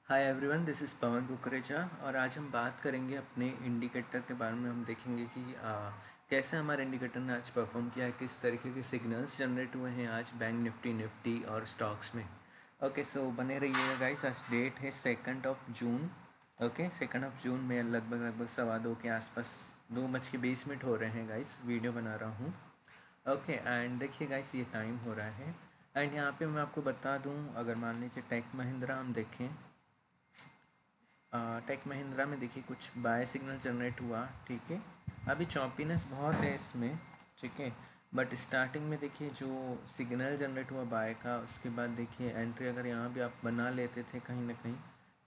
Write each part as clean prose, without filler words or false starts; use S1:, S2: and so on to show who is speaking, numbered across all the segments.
S1: Hi everyone, this is पवन कुकरेजा और आज हम बात करेंगे अपने इंडिकेटर के बारे में। हम देखेंगे कि कैसे हमारे इंडिकेटर ने आज परफॉर्म किया है, किस तरीके के सिग्नल्स जनरेट हुए हैं आज बैंक निफ्टी और स्टॉक्स में। ओके, सो बने रहिएगा गाइस। आज डेट है 2 जून। ओके, 2 जून में लगभग 2:15 के आसपास 2:20 हो रहे हैं गाइस, वीडियो बना रहा हूँ। ओके, एंड देखिए गाइस, ये टाइम हो रहा है। एंड यहाँ पे मैं आपको बता दूँ, अगर मान लीजिए टेक महिंद्रा हम देखें, टेक महिंद्रा में देखिए कुछ बाय सिग्नल जनरेट हुआ। ठीक है, अभी चौपीनेस बहुत है इसमें। ठीक है, बट स्टार्टिंग में देखिए जो सिग्नल जनरेट हुआ बाय का, उसके बाद देखिए एंट्री अगर यहाँ भी आप बना लेते थे कहीं ना कहीं,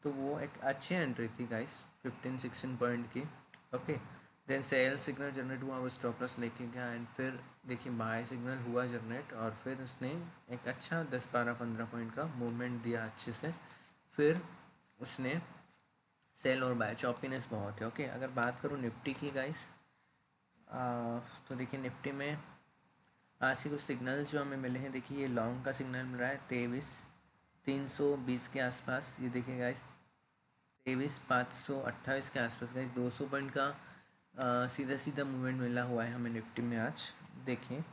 S1: तो वो एक अच्छी एंट्री थी गाइस, 15-16 पॉइंट की। Okay, then cell signal generate हुआ, वो स्टॉप लॉस लेके गया। एंड फिर देखिए बाय सिग्नल हुआ जनरेट, और फिर उसने एक अच्छा 10-12-15 पॉइंट का मूवमेंट दिया अच्छे से। फिर उसने सेल और बाय, चॉपीनेस बहुत है। ओके, अगर बात करूँ निफ्टी की गाइस, तो देखिए निफ्टी में आज के कुछ सिग्नल जो हमें मिले हैं। देखिए ये लॉन्ग का सिग्नल मिल रहा है 23,320 के आसपास। ये देखिए गाइस 23,528 के आसपास गाइस, 200 पॉइंट का सीधा सीधा मूवमेंट मिला हुआ है हमें निफ्टी में आज। देखिए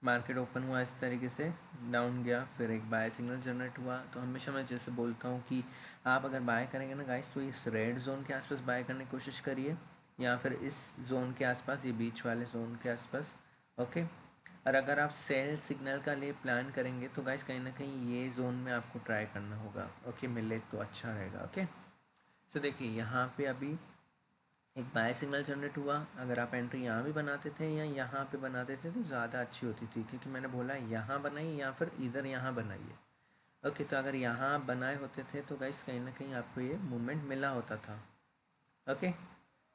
S1: मार्केट ओपन हुआ इस तरीके से, डाउन गया, फिर एक बाय सिग्नल जनरेट हुआ। तो हमेशा मैं जैसे बोलता हूँ कि आप अगर बाय करेंगे ना गाइस, तो इस रेड जोन के आसपास बाय करने की कोशिश करिए, या फिर इस जोन के आसपास, ये बीच वाले जोन के आसपास। ओके, और अगर आप सेल सिग्नल का लिए प्लान करेंगे तो गाइस कहीं ना कहीं ये जोन में आपको ट्राई करना होगा। ओके, मिले तो अच्छा रहेगा। ओके, तो देखिए यहाँ पे अभी एक बाय सिग्नल जनरेट हुआ। अगर आप एंट्री यहाँ भी बनाते थे या यहाँ पे बनाते थे तो ज़्यादा अच्छी होती थी, क्योंकि मैंने बोला यहाँ बनाइए या फिर इधर यहाँ बनाइए। ओके, तो अगर यहाँ आप बनाए होते थे तो गाइस कहीं ना कहीं आपको ये मूवमेंट मिला होता था। ओके,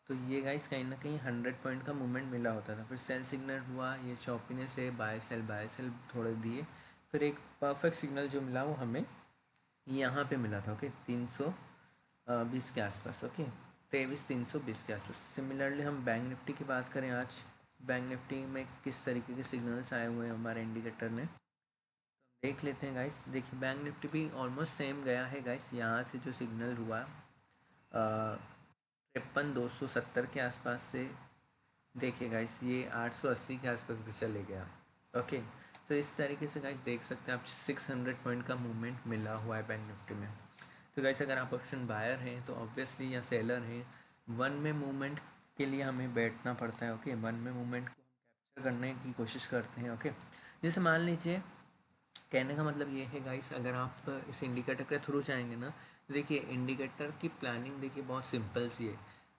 S1: तो ये गाइस कहीं ना कहीं 100 पॉइंट का मूवमेंट मिला होता था। फिर सेल सिग्नल हुआ, ये शॉपिने से बाय सेल थोड़े दिए, फिर एक परफेक्ट सिग्नल जो मिला वो हमें यहाँ पे मिला था। ओके, 320 के आसपास। ओके, 23,320 के आसपास। सिमिलरली हम बैंक निफ्टी की बात करें, आज बैंक निफ्टी में किस तरीके के सिग्नल्स आए हुए हैं हमारे इंडिकेटर ने, देख लेते हैं गाइस। देखिए बैंक निफ्टी भी ऑलमोस्ट सेम गया है गाइस। यहाँ से जो सिग्नल हुआ 53,270 के आसपास से, देखिए गाइस ये 880 के आसपास भी चले गया। ओके, तो इस तरीके से गाइस देख सकते हैं आप, 600 पॉइंट का मूवमेंट मिला हुआ है बैंक निफ्टी में। तो गाइस अगर आप ऑप्शन बायर हैं तो ऑब्वियसली, या सेलर हैं, वन में मूवमेंट के लिए हमें बैठना पड़ता है। ओके, वन में मूवमेंट को हम कैप्चर करने की कोशिश करते हैं। ओके, जैसे मान लीजिए, कहने का मतलब ये है गाइस, अगर आप इस इंडिकेटर के थ्रू जाएंगे ना, देखिए इंडिकेटर की प्लानिंग देखिए बहुत सिंपल सी है।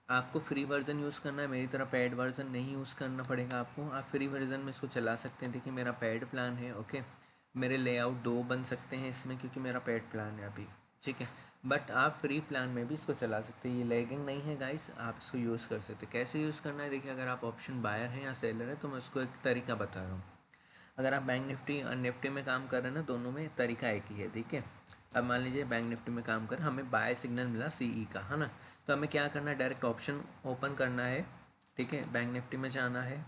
S1: आपको फ्री वर्जन यूज़ करना है, मेरी तरह पेड वर्जन नहीं यूज़ करना पड़ेगा आपको। आप फ्री वर्जन में इसको चला सकते हैं। देखिए मेरा पेड प्लान है। ओके, मेरे लेआउट 2 बन सकते हैं इसमें, क्योंकि मेरा पेड प्लान है अभी। ठीक है, बट आप फ्री प्लान में भी इसको चला सकते हैं। ये लैगिंग नहीं है गाइस, आप इसको यूज़ कर सकते हैं। कैसे यूज़ करना है, देखिए अगर आप ऑप्शन बायर हैं या सेलर है तो मैं उसको एक तरीका बता रहा हूँ। अगर आप बैंक निफ्टी और निफ्टी में काम कर रहे हैं ना, दोनों में तरीका एक ही है। ठीक है, अब मान लीजिए बैंक निफ्टी में काम कर, हमें बाय सिग्नल मिला सीई का, है ना, तो हमें क्या करना है, डायरेक्ट ऑप्शन ओपन करना है। ठीक है, बैंक निफ्टी में जाना है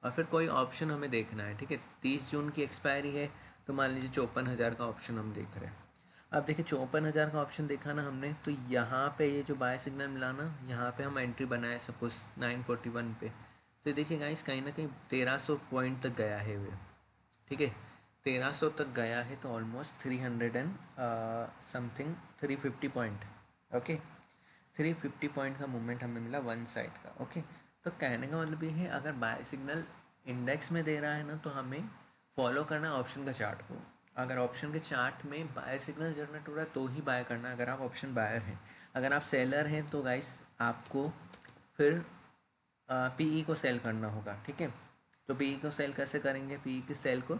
S1: और फिर कोई ऑप्शन हमें देखना है। ठीक है, 30 जून की एक्सपायरी है, तो मान लीजिए 54,000 का ऑप्शन हम देख रहे हैं। अब देखिए 54,000 का ऑप्शन देखा ना हमने, तो यहाँ पे ये जो बाय सिग्नल मिला ना, यहाँ पे हम एंट्री बनाए सपोज 941 पे। तो देखिए गाइस कहीं ना कहीं 1300 पॉइंट तक गया है वे। ठीक है, 1300 तक गया है, तो almost 300 and something 350 point. Okay, 350 point का मूवमेंट हमें मिला वन साइड का। ओके, तो कहने का मतलब ये है, अगर बाय सिग्नल इंडेक्स में दे रहा है ना, तो हमें फॉलो करना है ऑप्शन का चार्ट को। अगर ऑप्शन के चार्ट में बाय सिग्नल जनरेट हो रहा है तो ही बाय करना है, अगर आप ऑप्शन बायर हैं। अगर आप सेलर हैं तो गाइस आपको फिर पीई को सेल करना होगा। ठीक है, तो पीई को सेल कैसे करेंगे, पीई के सेल को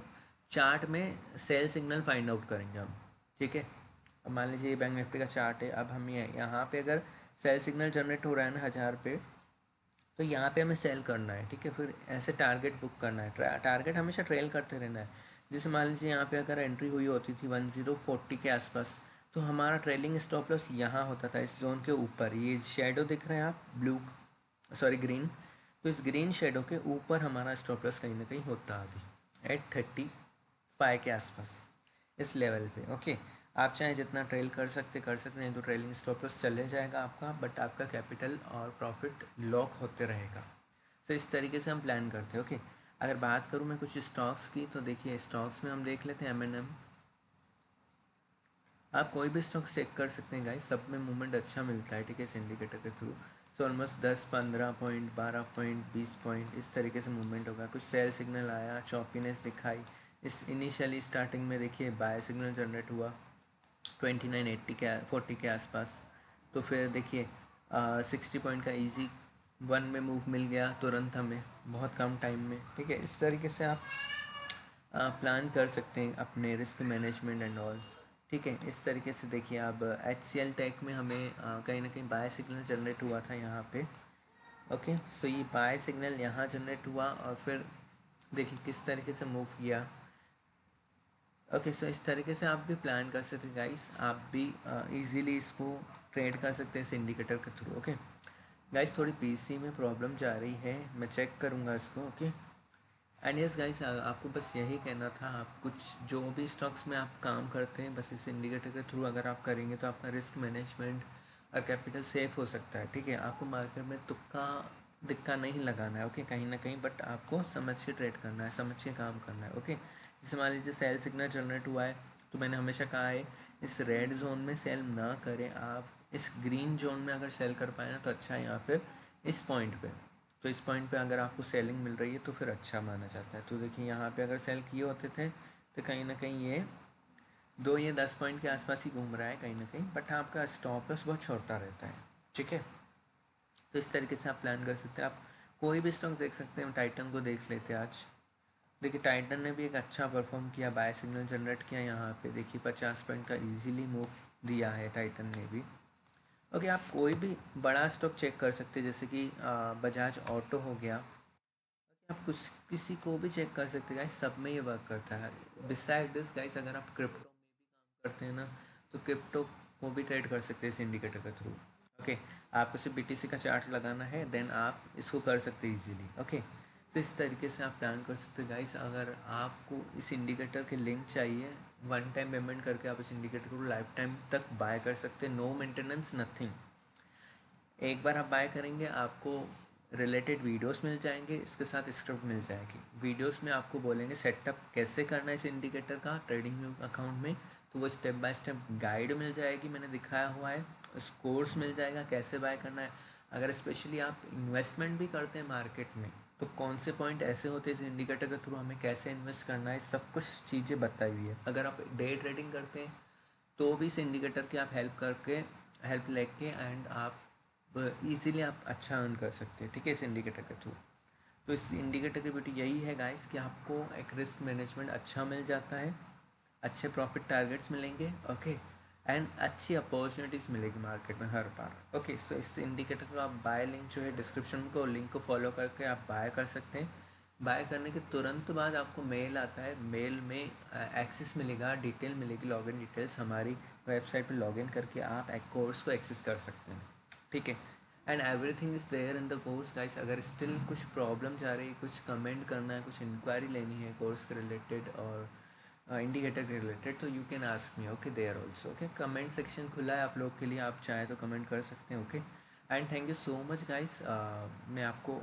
S1: चार्ट में सेल सिग्नल फाइंड आउट करेंगे हम। ठीक है, अब मान लीजिए ये बैंक निफ्टी का चार्ट है। अब हम यहाँ पे अगर सेल सिग्नल जनरेट हो रहा है ना 1000 पे, तो यहाँ पे हमें सेल करना है। ठीक है, फिर ऐसे टारगेट बुक करना है, टारगेट हमेशा ट्रेल करते रहना है। जैसे मान लीजिए यहाँ पे अगर एंट्री हुई होती थी 1040 के आसपास, तो हमारा ट्रेलिंग स्टॉप लॉस यहाँ होता था, इस जोन के ऊपर। ये शेडो दिख रहे हैं आप, ब्लू, सॉरी ग्रीन, तो इस ग्रीन शेडो के ऊपर हमारा स्टॉप लॉस कहीं ना कहीं होता अभी एट 35 के आसपास, इस लेवल पे। ओके, आप चाहे जितना ट्रेल कर सकते नहीं तो ट्रेलिंग स्टॉप लॉस चले जाएगा आपका, बट आपका कैपिटल और प्रॉफिट लॉक होते रहेगा। तो इस तरीके से हम प्लान करते हैं। ओके, अगर बात करूँ मैं कुछ स्टॉक्स की, तो देखिए स्टॉक्स में हम देख लेते हैं M&M। आप कोई भी स्टॉक चेक कर सकते हैं गाइस, सब में मूवमेंट अच्छा मिलता है, ठीक है, इस इंडिकेटर के through. So almost 10, 15 point, 12 point, 20 point इस तरीके से मूवमेंट होगा। कुछ सेल सिग्नल आया, चॉपीनेस दिखाई, इस इनिशियली स्टार्टिंग में देखिए बाय सिग्नल जनरेट हुआ 29, 80 के 40 के आसपास। तो फिर देखिए 60 पॉइंट का इजी 1 में मूव मिल गया तुरंत हमें, बहुत कम टाइम में, ठीक है। इस तरीके से आप प्लान कर सकते हैं अपने रिस्क मैनेजमेंट एंड ऑल, ठीक है। इस तरीके से देखिए अब HCL टेक में हमें कहीं ना कहीं बाय सिग्नल जनरेट हुआ था यहाँ पे। ओके, सो ये बाय सिग्नल यहाँ जनरेट हुआ और फिर देखिए किस तरीके से मूव किया। ओके, सो इस तरीके से आप भी प्लान कर सकते हैं गाइस, आप भी इजीली इसको ट्रेड कर सकते हैं इस इंडिकेटर के थ्रू। ओके गाइस, थोड़ी PC में प्रॉब्लम जा रही है, मैं चेक करूँगा इसको। ओके, एंड यस गाइस, आपको बस यही कहना था, आप कुछ जो भी स्टॉक्स में आप काम करते हैं बस इस इंडिकेटर के थ्रू अगर आप करेंगे तो आपका रिस्क मैनेजमेंट और कैपिटल सेफ हो सकता है, ठीक है। आपको मार्केट में तुक्का दिक्का नहीं लगाना है, ओके, कहीं ना कहीं, बट आपको समझ के ट्रेड करना है, समझ के काम करना है। ओके, जैसे मान लीजिए सेल सिग्नल जनरेट हुआ है, तो मैंने हमेशा कहा है इस रेड जोन में सेल ना करें, आप इस ग्रीन जोन में अगर सेल कर पाए ना तो अच्छा है, या फिर इस पॉइंट पे, तो इस पॉइंट पे अगर आपको सेलिंग मिल रही है तो फिर अच्छा माना जाता है। तो देखिए यहाँ पे अगर सेल किए होते थे तो कहीं ना कहीं ये 10 पॉइंट के आसपास ही घूम रहा है कहीं ना कहीं, बट आपका स्टॉप लॉस बहुत छोटा रहता है, ठीक है। तो इस तरीके से आप प्लान कर सकते हैं। आप कोई भी स्टॉक देख सकते हैं, टाइटन को देख लेते हैं आज। देखिए टाइटन ने भी एक अच्छा परफॉर्म किया, बाय सिग्नल जनरेट किया यहाँ पे, देखिए 50 पॉइंट का इजीली मूव दिया है टाइटन ने भी। ओके, आप कोई भी बड़ा स्टॉक चेक कर सकते हैं, जैसे कि बजाज ऑटो हो गया। आप कुछ किसी को भी चेक कर सकते हैं गाइस, सब में ये वर्क करता है। बिसाइड दिस गाइस, अगर आप क्रिप्टो में भी काम करते हैं ना, तो क्रिप्टो को भी ट्रेड कर सकते हैं इस इंडिकेटर के थ्रू। ओके, आपको सिर्फ BTC का चार्ट लगाना है, देन आप इसको कर सकते हैं इजीली। ओके, तो इस तरीके से आप प्लान कर सकते हैं गाइस। अगर आपको इस इंडिकेटर के लिंक चाहिए, वन टाइम पेमेंट करके आप इस इंडिकेटर को लाइफ टाइम तक बाय कर सकते हैं, नो मेंटेनेंस नथिंग। एक बार आप बाय करेंगे, आपको रिलेटेड वीडियोस मिल जाएंगे, इसके साथ स्क्रिप्ट मिल जाएगी। वीडियोस में आपको बोलेंगे सेटअप कैसे करना है इस इंडिकेटर का ट्रेडिंग व्यू अकाउंट में, तो वो स्टेप बाय स्टेप गाइड मिल जाएगी, मैंने दिखाया हुआ है। कोर्स मिल जाएगा कैसे बाय करना है। अगर स्पेशली आप इन्वेस्टमेंट भी करते हैं मार्केट में, तो कौन से पॉइंट ऐसे होते हैं इस इंडिकेटर के थ्रू हमें कैसे इन्वेस्ट करना है, सब कुछ चीज़ें बताई हुई है। अगर आप डे ट्रेडिंग करते हैं तो भी इस इंडिकेटर की आप हेल्प लेके एंड आप इजीली आप अच्छा अर्न कर सकते हैं, ठीक है, इस इंडिकेटर के थ्रू। तो इस इंडिकेटर की ब्यूटी यही है गाइस कि आपको एक रिस्क मैनेजमेंट अच्छा मिल जाता है, अच्छे प्रॉफिट टारगेट्स मिलेंगे, ओके, एंड अच्छी अपॉर्चुनिटीज़ मिलेगी मार्केट में हर बार। ओके, सो इस इंडिकेटर को आप बाय लिंक जो है डिस्क्रिप्शन को लिंक को फॉलो करके आप बाय कर सकते हैं। बाय करने के तुरंत बाद आपको मेल आता है, मेल में एक्सेस मिलेगा, डिटेल मिलेगी, लॉगिन डिटेल्स, हमारी वेबसाइट पे लॉगिन करके आप एक कोर्स को एक्सेस कर सकते हैं, ठीक है। And everything is there in the course guys. अगर स्टिल कुछ प्रॉब्लम जा रही है, कुछ कमेंट करना है, कुछ इंक्वायरी लेनी है कोर्स के रिलेटेड और इंडिकेटर के रिलेटेड, तो you can ask me, okay, there also. Okay, comment section खुला है आप लोग के लिए, आप चाहें तो कमेंट कर सकते हैं। Okay, and thank you so much guys. मैं आपको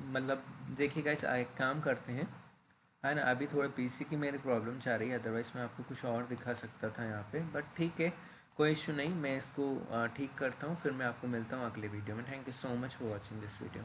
S1: मतलब देखिए गाइस, एक काम करते हैं, है ना, अभी थोड़ा PC की मेरी प्रॉब्लम चाह रही है, अदरवाइज़ मैं आपको कुछ और दिखा सकता था यहाँ पे, बट ठीक है, कोई इशू नहीं, मैं इसको ठीक करता हूँ, फिर मैं आपको मिलता हूँ अगले वीडियो में। Thank you so much for watching this video.